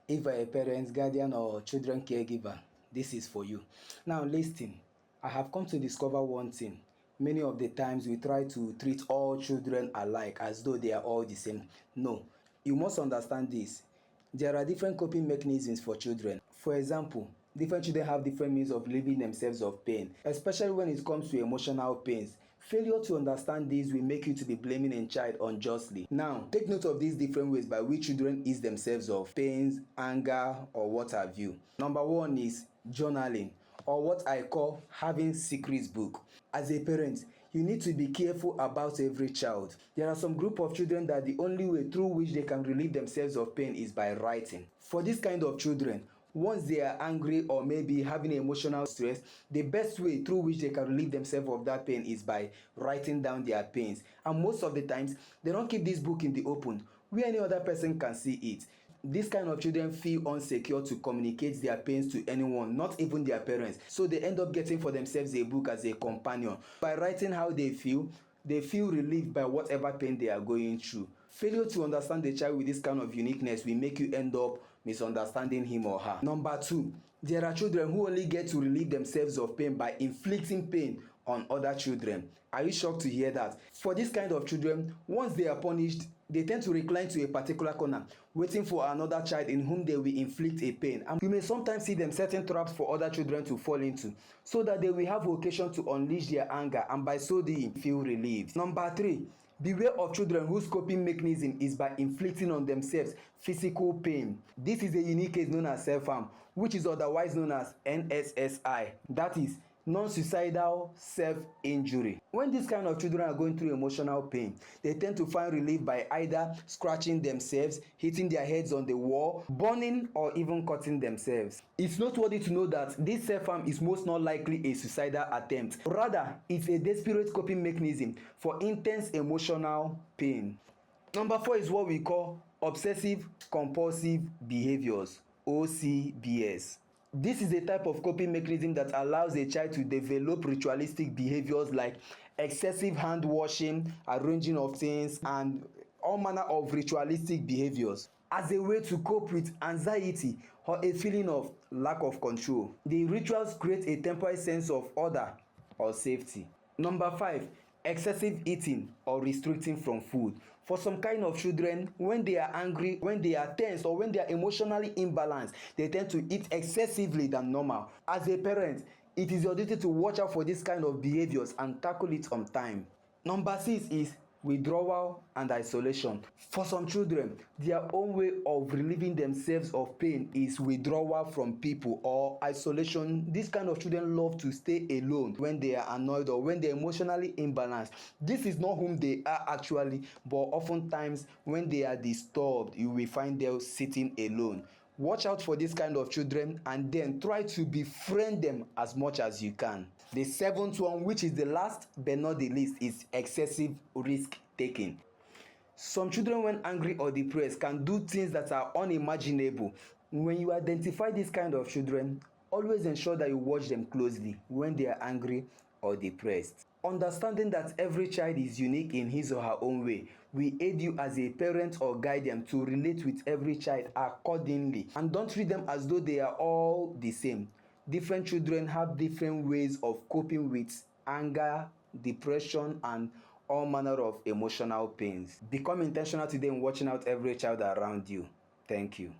If you're a parent, guardian, or children caregiver, this is for you. Now, listen, I have come to discover one thing. Many of the times we try to treat all children alike as though they are all the same. No, you must understand this. There are different coping mechanisms for children. For example, different children have different means of relieving themselves of pain, especially when it comes to emotional pains. Failure to understand this will make you to be blaming a child unjustly. Now, take note of these different ways by which children ease themselves of pains, anger, or what have you. Number one is journaling, or what I call having secrets book. As a parent, you need to be careful about every child. There are some group of children that the only way through which they can relieve themselves of pain is by writing. For this kind of children, once they are angry or maybe having emotional stress, the best way through which they can relieve themselves of that pain is by writing down their pains. And most of the times, they don't keep this book in the open where any other person can see it. This kind of children feel insecure to communicate their pains to anyone, not even their parents. So they end up getting for themselves a book as a companion. By writing how they feel relieved by whatever pain they are going through. Failure to understand the child with this kind of uniqueness will make you end up misunderstanding him or her. Number two, there are children who only get to relieve themselves of pain by inflicting pain on other children. Are you shocked to hear that? For this kind of children, once they are punished, they tend to recline to a particular corner, waiting for another child in whom they will inflict a pain. And you may sometimes see them setting traps for other children to fall into, so that they will have occasion to unleash their anger and by so doing feel relieved. Number three, beware of children whose coping mechanism is by inflicting on themselves physical pain. This is a unique case known as self-harm, which is otherwise known as NSSI. That is non-suicidal self-injury. When these kind of children are going through emotional pain, they tend to find relief by either scratching themselves, hitting their heads on the wall, burning, or even cutting themselves. It's noteworthy to know that this self-harm is most not likely a suicidal attempt. Rather, it's a desperate coping mechanism for intense emotional pain. Number four is what we call obsessive compulsive behaviors, OCBS. This is a type of coping mechanism that allows a child to develop ritualistic behaviors like excessive hand washing, arranging of things, and all manner of ritualistic behaviors as a way to cope with anxiety or a feeling of lack of control. The rituals create a temporary sense of order or safety. Number five, excessive eating or restricting from food. For some kind of children, when they are angry, when they are tense, or when they are emotionally imbalanced, they tend to eat excessively than normal. As a parent, it is your duty to watch out for this kind of behaviors and tackle it on time. Number six is withdrawal and isolation. For some children, their own way of relieving themselves of pain is withdrawal from people or isolation. This kind of children love to stay alone when they are annoyed or when they are emotionally imbalanced. This is not whom they are actually, but oftentimes when they are disturbed, you will find them sitting alone. Watch out for this kind of children and then try to befriend them as much as you can. The seventh one, which is the last but not the least, is excessive risk taking. Some children, when angry or depressed, can do things that are unimaginable. When you identify this kind of children, always ensure that you watch them closely when they are angry or depressed. Understanding that every child is unique in his or her own way will aid you as a parent or guardian to relate with every child accordingly, and don't treat them as though they are all the same. Different children have different ways of coping with anger, depression, and all manner of emotional pains. Become intentional today in watching out every child around you. Thank you.